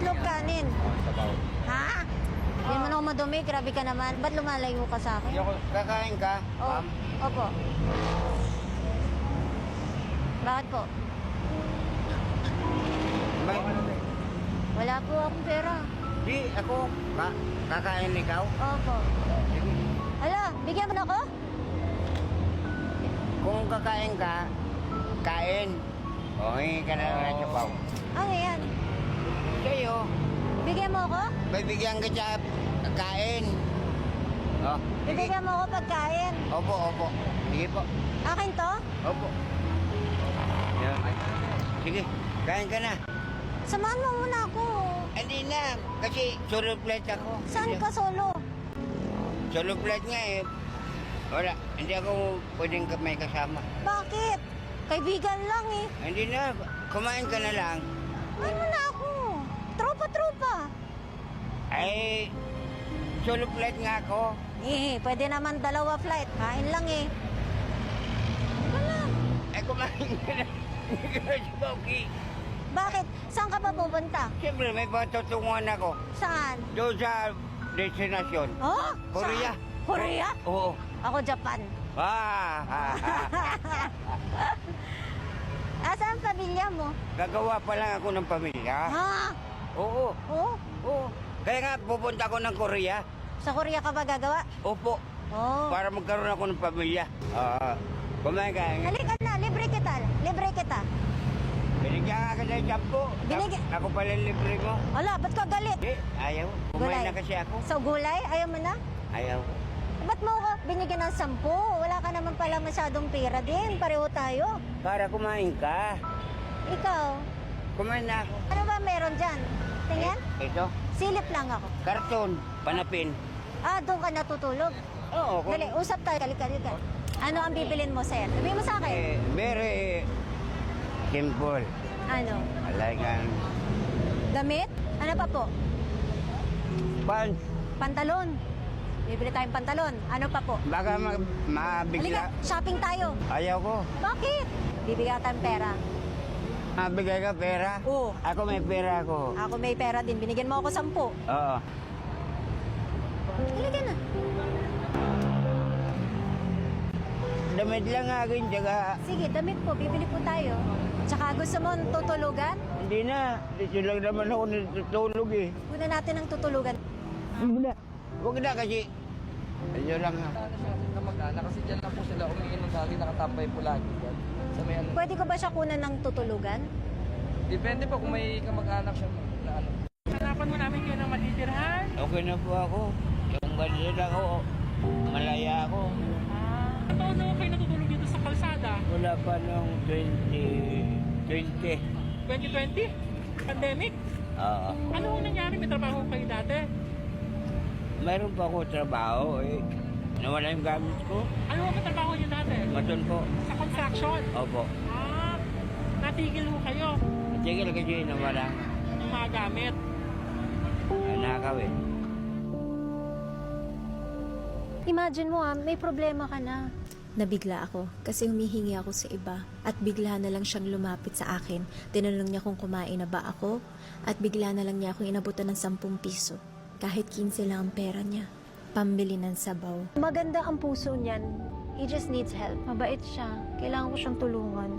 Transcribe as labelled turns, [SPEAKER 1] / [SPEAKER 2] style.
[SPEAKER 1] itlog kanin.
[SPEAKER 2] Sabaw.
[SPEAKER 1] Ha? Hindi mo na ako madumi, grabe ka naman. Ba't lumalayo ka sa akin?
[SPEAKER 2] Hindi ako, kakain ka,
[SPEAKER 1] Oh,
[SPEAKER 2] ma'am?
[SPEAKER 1] opo. Bakit po?
[SPEAKER 2] May,
[SPEAKER 1] Wala po akong pera.
[SPEAKER 2] di, ako, kakain ikaw?
[SPEAKER 1] Opo.
[SPEAKER 2] Sige.
[SPEAKER 1] Hala, bigyan mo na ako?
[SPEAKER 2] Kung kakain ka, kain. O, hingi ka na lang ng sabaw.
[SPEAKER 1] Ano yan?
[SPEAKER 2] Sa'yo,
[SPEAKER 1] Bigyan mo ako?
[SPEAKER 2] bibigyan ka sa kain. O, sige.
[SPEAKER 1] Bibigyan mo ako pagkain.
[SPEAKER 2] Opo, opo. Sige po.
[SPEAKER 1] Akin to?
[SPEAKER 2] Opo. Yan. Sige, kain ka na.
[SPEAKER 1] Samahan mo muna ako.
[SPEAKER 2] Hindi na, kasi solo flight ako.
[SPEAKER 1] Saan ka solo?
[SPEAKER 2] Solo flight nga eh. Wala, hindi ako pwedeng may kasama.
[SPEAKER 1] Bakit? Kaibigan lang eh.
[SPEAKER 2] Hindi na, kumain ka na lang.
[SPEAKER 1] Samahan mo na ako. Tropa-tropa.
[SPEAKER 2] Ay, solo flight nga ako.
[SPEAKER 1] Eh, pwede naman dalawa flight. Kain lang eh. Wala.
[SPEAKER 2] Ay, kumain ka na. Hindi ka na si Bauki.
[SPEAKER 1] Bakit? Saan ka pa pupunta?
[SPEAKER 2] Siyempre, may patutunguhan ako.
[SPEAKER 1] Saan?
[SPEAKER 2] Doon sa destinasyon.
[SPEAKER 1] Oh?
[SPEAKER 2] Korea.
[SPEAKER 1] Saan? Korea?
[SPEAKER 2] Oo.
[SPEAKER 1] Ako Japan. Asan ang pamilya mo?
[SPEAKER 2] Gagawa pa lang ako ng pamilya.
[SPEAKER 1] Ha?
[SPEAKER 2] Oo.
[SPEAKER 1] Oh?
[SPEAKER 2] Oo. Kaya nga, pupunta ako ng Korea.
[SPEAKER 1] Sa Korea ka ba gagawa?
[SPEAKER 2] Opo.
[SPEAKER 1] Oh.
[SPEAKER 2] Para magkaroon ako ng pamilya. Kumain ka.
[SPEAKER 1] Halika na, libre kita. Libre kita.
[SPEAKER 2] Binigyan ka ng shampoo. Ako pala libre mo.
[SPEAKER 1] Wala, ba't ka galit?
[SPEAKER 2] Hindi, ayaw. Kumain na kasi ako.
[SPEAKER 1] So, gulay? Ayaw mo na?
[SPEAKER 2] Ayaw.
[SPEAKER 1] Ba't mo ako binigyan ng 10? Wala ka naman pala masyadong pera din. Pareho tayo.
[SPEAKER 2] Para kumain ka.
[SPEAKER 1] Ikaw,
[SPEAKER 2] Kumain na ako.
[SPEAKER 1] ano ba meron dyan? Tingnan?
[SPEAKER 2] Ito,
[SPEAKER 1] Silip lang ako.
[SPEAKER 2] karton, panapin.
[SPEAKER 1] Ah, doon ka natutulog.
[SPEAKER 2] Oo.
[SPEAKER 1] Dali, usap tayo. Halika. Ano ang bibilin mo, sir? Sabihin mo sa akin.
[SPEAKER 2] Very simple.
[SPEAKER 1] Ano?
[SPEAKER 2] Alagaan.
[SPEAKER 1] Damit? Ano pa po?
[SPEAKER 2] Pants.
[SPEAKER 1] Pantalon. Bibili tayong pantalon. Ano pa po?
[SPEAKER 2] Baka
[SPEAKER 1] Halika,
[SPEAKER 2] mabigla.
[SPEAKER 1] shopping tayo.
[SPEAKER 2] Ayaw ko.
[SPEAKER 1] Bakit? Bibigyan tayong pera.
[SPEAKER 2] Mabigay ka pera?
[SPEAKER 1] Oo.
[SPEAKER 2] Ako may pera ako.
[SPEAKER 1] Ako may pera din. Binigyan mo ako 10.
[SPEAKER 2] Oo.
[SPEAKER 1] Halika na.
[SPEAKER 2] Damit lang akin, tsaka
[SPEAKER 1] Sige, damit po. Bibili po tayo. Tsaka gusto mo tutulugan?
[SPEAKER 2] hindi na. Dito lang naman ako natutulog eh.
[SPEAKER 1] Una natin ang tutulugan.
[SPEAKER 2] Huwag na. Huwag na kasi. Ayun lang.
[SPEAKER 3] Ano siya kasi kamag-anak kasi dyan lang po sila umiinom lagi, nakatambay po lagi dyan. Sa may ano.
[SPEAKER 1] Pwede ko ba siya kunan ng tutulugan?
[SPEAKER 3] Depende po kung may kamag-anak siya na ano.
[SPEAKER 4] Hanapan mo namin kayo ng matitirhan.
[SPEAKER 2] Okay na po ako. Yung ganyan ako, malaya ako.
[SPEAKER 4] Ano na kayo natutulog dito sa kalsada?
[SPEAKER 2] Wala pa nung 2020.
[SPEAKER 4] 2020? Pandemic?
[SPEAKER 2] Oo.
[SPEAKER 4] Ano ang nangyari? May trabaho kayo dati?
[SPEAKER 2] Mayroon pa ako trabaho eh. Nawala yung gamit ko.
[SPEAKER 4] Ano ang trabaho niyo dati?
[SPEAKER 2] Maton po.
[SPEAKER 4] Sa construction?
[SPEAKER 2] Opo.
[SPEAKER 4] Natigil ho kayo
[SPEAKER 2] Tigil kasi nawala.
[SPEAKER 4] ng mga gamit.
[SPEAKER 2] Nakaw eh.
[SPEAKER 1] Imagine mo may problema ka na.
[SPEAKER 5] Nabigla ako kasi humihingi ako sa iba at bigla na lang siyang lumapit sa akin. Tinanong niya kung kumain na ba ako at bigla na lang niya akong inabutan ng 10 piso. Kahit 15 lang ang pera niya. Pambili ng sabaw.
[SPEAKER 1] Maganda ang puso niyan. He just needs help. Mabait siya. Kailangan ko siyang tulungan.